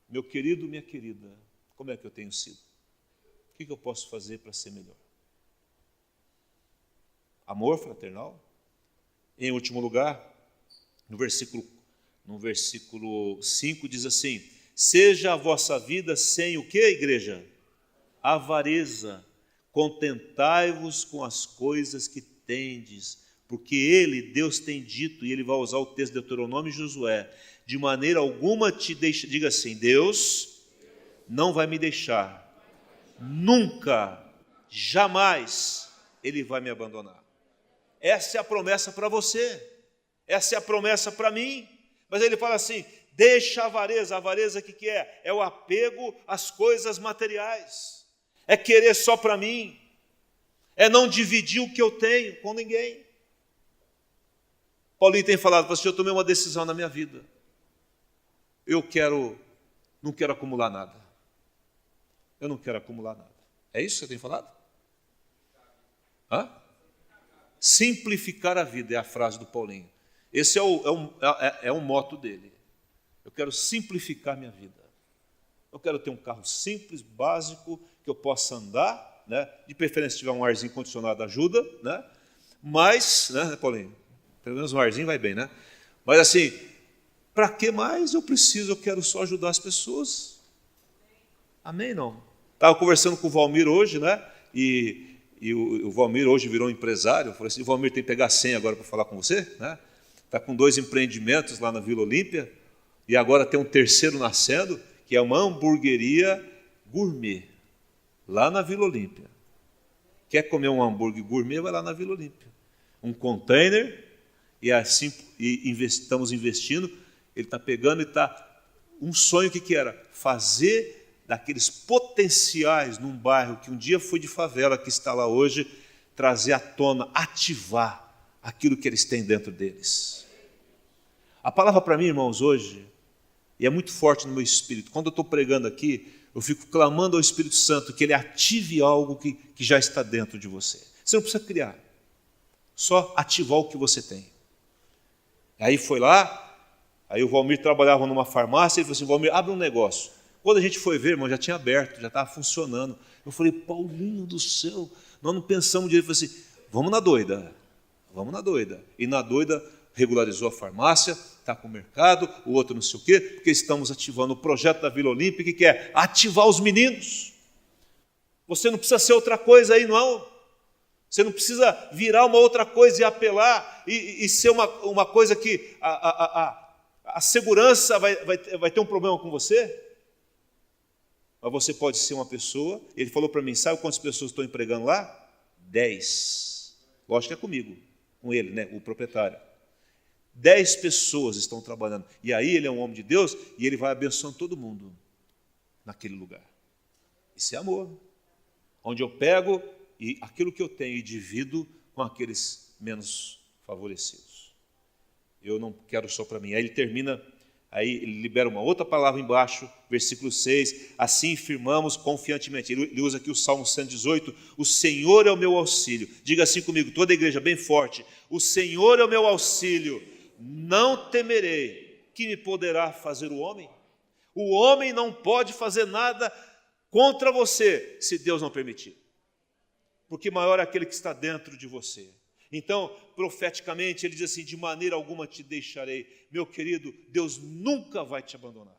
meu querido, minha querida, como é que eu tenho sido? O que eu posso fazer para ser melhor? Amor fraternal. Em último lugar, no versículo 5 diz assim, seja a vossa vida sem o que, igreja? Avareza, contentai-vos com as coisas que tendes, porque ele, Deus tem dito, e ele vai usar o texto de Deuteronômio e Josué, de maneira alguma te deixa, diga assim, Deus não vai me deixar, nunca, jamais ele vai me abandonar. Essa é a promessa para você, essa é a promessa para mim, mas ele fala assim, deixa a avareza o que é? É o apego às coisas materiais, é querer só para mim, é não dividir o que eu tenho com ninguém. Paulinho tem falado, pastor, eu tomei uma decisão na minha vida, não quero acumular nada, eu não quero acumular nada. É isso que você tem falado? Hã? Simplificar a vida é a frase do Paulinho. Esse é um moto dele. Eu quero simplificar minha vida. Eu quero ter um carro simples, básico, que eu possa andar, né? De preferência, se tiver um arzinho condicionado, ajuda, né? Mas, né, Paulinho? Pelo menos um arzinho vai bem, né? Mas assim, para que mais eu preciso? Eu quero só ajudar as pessoas. Amém, não? Estava conversando com o Valmir hoje, né? E o Valmir hoje virou empresário. Eu falei assim, o Valmir tem que pegar a senha agora para falar com você, né? Está com 2 empreendimentos lá na Vila Olímpia, e agora tem um terceiro nascendo, que é uma hamburgueria gourmet, lá na Vila Olímpia. Quer comer um hambúrguer gourmet, vai lá na Vila Olímpia. Um container, e assim estamos investindo, ele está pegando e está... Um sonho que era? Fazer daqueles potenciais num bairro que um dia foi de favela, que está lá hoje, trazer à tona, ativar aquilo que eles têm dentro deles. A palavra para mim, irmãos, hoje, e é muito forte no meu espírito, quando eu estou pregando aqui, eu fico clamando ao Espírito Santo que ele ative algo que já está dentro de você. Você não precisa criar, só ativar o que você tem. Aí foi lá, aí o Valmir trabalhava numa farmácia, ele falou assim, Valmir, abre um negócio. Quando a gente foi ver, irmão, já tinha aberto, já estava funcionando. Eu falei, Paulinho do céu, nós não pensamos direito. Eu falei assim, vamos na doida. E na doida regularizou a farmácia, está com o mercado, o outro não sei o quê, porque estamos ativando o projeto da Vila Olímpica, que é ativar os meninos. Você não precisa ser outra coisa aí, não. Você não precisa virar uma outra coisa e apelar, e ser uma coisa que a segurança vai ter um problema com você. Mas você pode ser uma pessoa, ele falou para mim, sabe quantas pessoas estão empregando lá? 10. Lógico que é comigo, com ele, né, o proprietário. 10 pessoas estão trabalhando. E aí ele é um homem de Deus e ele vai abençoando todo mundo naquele lugar. Isso é amor. Onde eu pego e aquilo que eu tenho e divido com aqueles menos favorecidos. Eu não quero só para mim. Aí ele termina... Aí ele libera uma outra palavra embaixo, versículo 6, assim firmamos confiantemente. Ele usa aqui o Salmo 118, o Senhor é o meu auxílio. Diga assim comigo, toda a igreja bem forte, o Senhor é o meu auxílio, não temerei, que me poderá fazer o homem? O homem não pode fazer nada contra você, se Deus não permitir. Porque maior é aquele que está dentro de você. Então, profeticamente, ele diz assim, de maneira alguma te deixarei. Meu querido, Deus nunca vai te abandonar.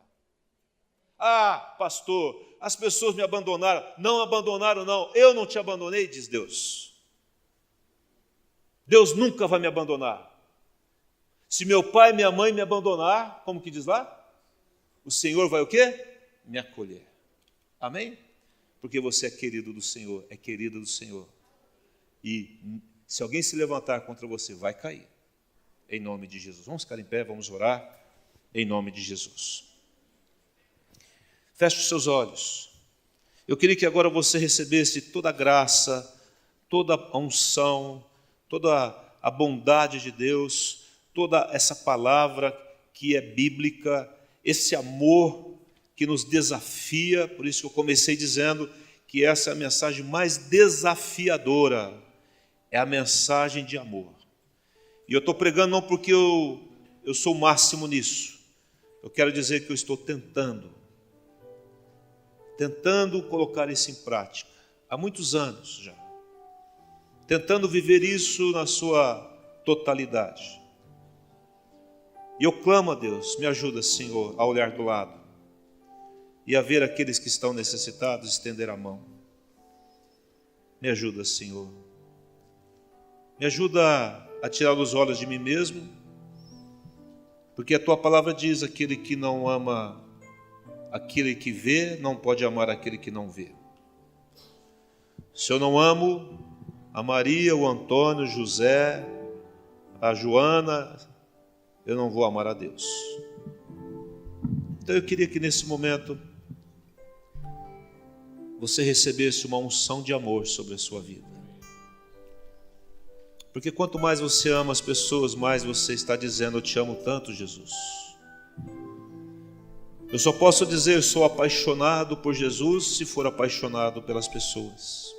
Ah, pastor, as pessoas me abandonaram. Não abandonaram, não. Eu não te abandonei, diz Deus. Deus nunca vai me abandonar. Se meu pai e minha mãe me abandonar, como que diz lá? O Senhor vai o quê? Me acolher. Amém? Porque você é querido do Senhor, é querida do Senhor. E... se alguém se levantar contra você, vai cair. Em nome de Jesus. Vamos ficar em pé, vamos orar. Em nome de Jesus. Feche os seus olhos. Eu queria que agora você recebesse toda a graça, toda a unção, toda a bondade de Deus, toda essa palavra que é bíblica, esse amor que nos desafia. Por isso que eu comecei dizendo que essa é a mensagem mais desafiadora, é a mensagem de amor. E eu estou pregando não porque eu sou o máximo nisso, eu quero dizer que eu estou tentando colocar isso em prática, há muitos anos já, tentando viver isso na sua totalidade. E eu clamo a Deus, me ajuda, Senhor, a olhar do lado e a ver aqueles que estão necessitados, estender a mão. Me ajuda, Senhor. Me ajuda a tirar os olhos de mim mesmo, porque a Tua palavra diz: aquele que não ama aquele que vê, não pode amar aquele que não vê. Se eu não amo a Maria, o Antônio, o José, a Joana, eu não vou amar a Deus. Então eu queria que nesse momento você recebesse uma unção de amor sobre a sua vida. Porque quanto mais você ama as pessoas, mais você está dizendo: eu te amo tanto, Jesus. Eu só posso dizer: eu sou apaixonado por Jesus se for apaixonado pelas pessoas.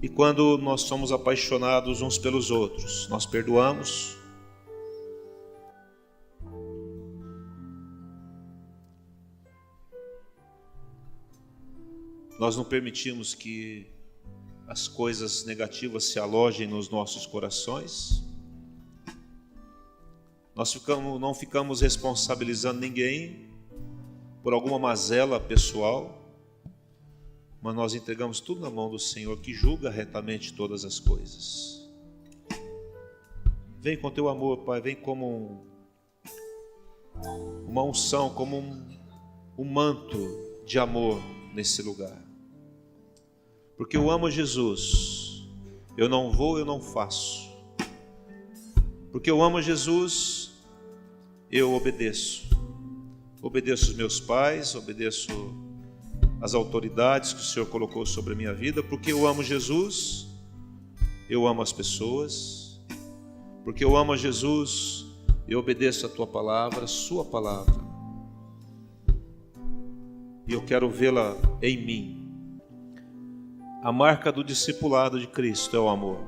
E quando nós somos apaixonados uns pelos outros, nós perdoamos, nós não permitimos que as coisas negativas se alojem nos nossos corações, nós não ficamos responsabilizando ninguém por alguma mazela pessoal, mas nós entregamos tudo na mão do Senhor, que julga retamente todas as coisas. Vem com Teu amor, Pai, vem como uma unção, como um manto de amor nesse lugar. Porque eu amo Jesus, eu não vou, eu não faço. Porque eu amo Jesus, eu obedeço. Obedeço os meus pais, obedeço as autoridades que o Senhor colocou sobre a minha vida. Porque eu amo Jesus, eu amo as pessoas. Porque eu amo a Jesus, eu obedeço a Tua palavra, a Sua palavra. E eu quero vê-la em mim. A marca do discipulado de Cristo é o amor.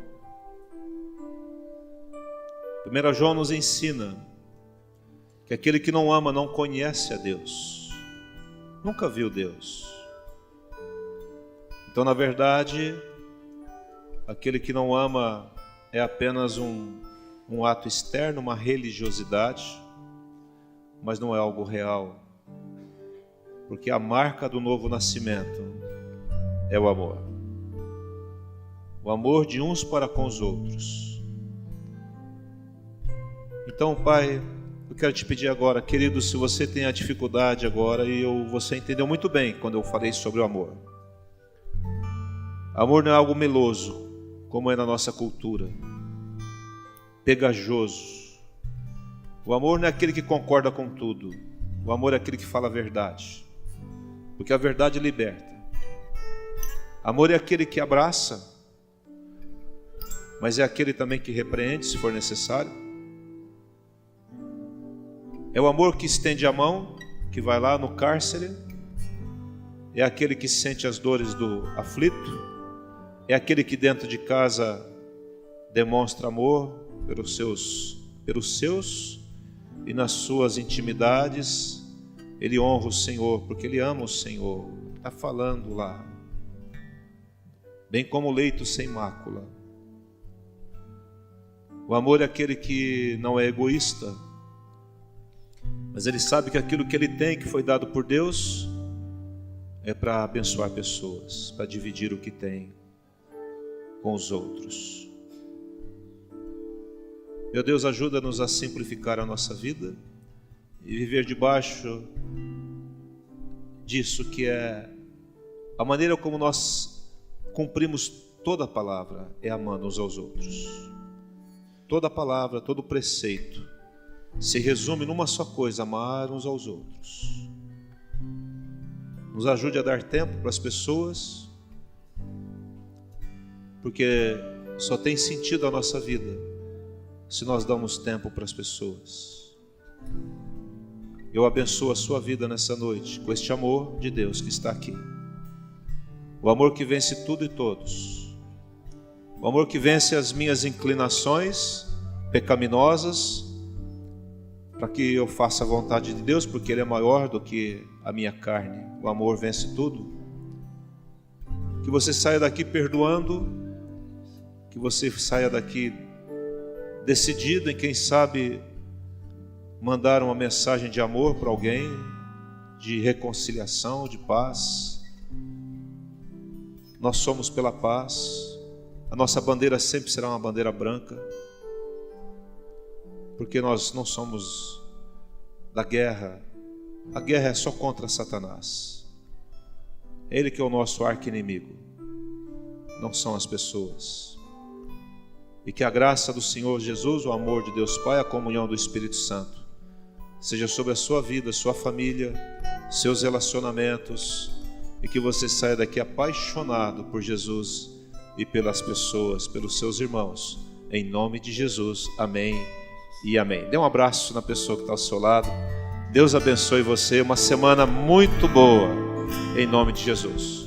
1 João nos ensina que aquele que não ama não conhece a Deus, nunca viu Deus. Então, na verdade, aquele que não ama é apenas um ato externo, uma religiosidade, mas não é algo real, porque a marca do novo nascimento é o amor. O amor de uns para com os outros. Então, Pai, eu quero te pedir agora, querido, se você tem a dificuldade agora, e você entendeu muito bem quando eu falei sobre o amor. Amor não é algo meloso, como é na nossa cultura, pegajoso. O amor não é aquele que concorda com tudo. O amor é aquele que fala a verdade, porque a verdade liberta. Amor é aquele que abraça, mas é aquele também que repreende, se for necessário. É o amor que estende a mão, que vai lá no cárcere. É aquele que sente as dores do aflito. É aquele que dentro de casa demonstra amor pelos seus e nas suas intimidades ele honra o Senhor, porque ele ama o Senhor. Está falando lá. Bem como o leito sem mácula. O amor é aquele que não é egoísta, mas ele sabe que aquilo que ele tem, que foi dado por Deus, é para abençoar pessoas, para dividir o que tem com os outros. Meu Deus, ajuda-nos a simplificar a nossa vida e viver debaixo disso que é a maneira como nós cumprimos toda a palavra, é amando uns aos outros. Toda a palavra, todo o preceito se resume numa só coisa: amar uns aos outros. Nos ajude a dar tempo para as pessoas, porque só tem sentido a nossa vida se nós damos tempo para as pessoas. Eu abençoo a sua vida nessa noite com este amor de Deus que está aqui. O amor que vence tudo e todos. O amor que vence as minhas inclinações pecaminosas, para que eu faça a vontade de Deus, porque Ele é maior do que a minha carne. O amor vence tudo. Que você saia daqui perdoando, que você saia daqui decidido em, quem sabe, mandar uma mensagem de amor para alguém, de reconciliação, de paz. Nós somos pela paz. A nossa bandeira sempre será uma bandeira branca, porque nós não somos da guerra. A guerra é só contra Satanás. É ele que é o nosso arqui-inimigo, não são as pessoas. E que a graça do Senhor Jesus, o amor de Deus Pai, a comunhão do Espírito Santo seja sobre a sua vida, sua família, seus relacionamentos, e que você saia daqui apaixonado por Jesus e pelas pessoas, pelos seus irmãos, em nome de Jesus, amém e amém. Dê um abraço na pessoa que está ao seu lado. Deus abençoe você, uma semana muito boa, em nome de Jesus.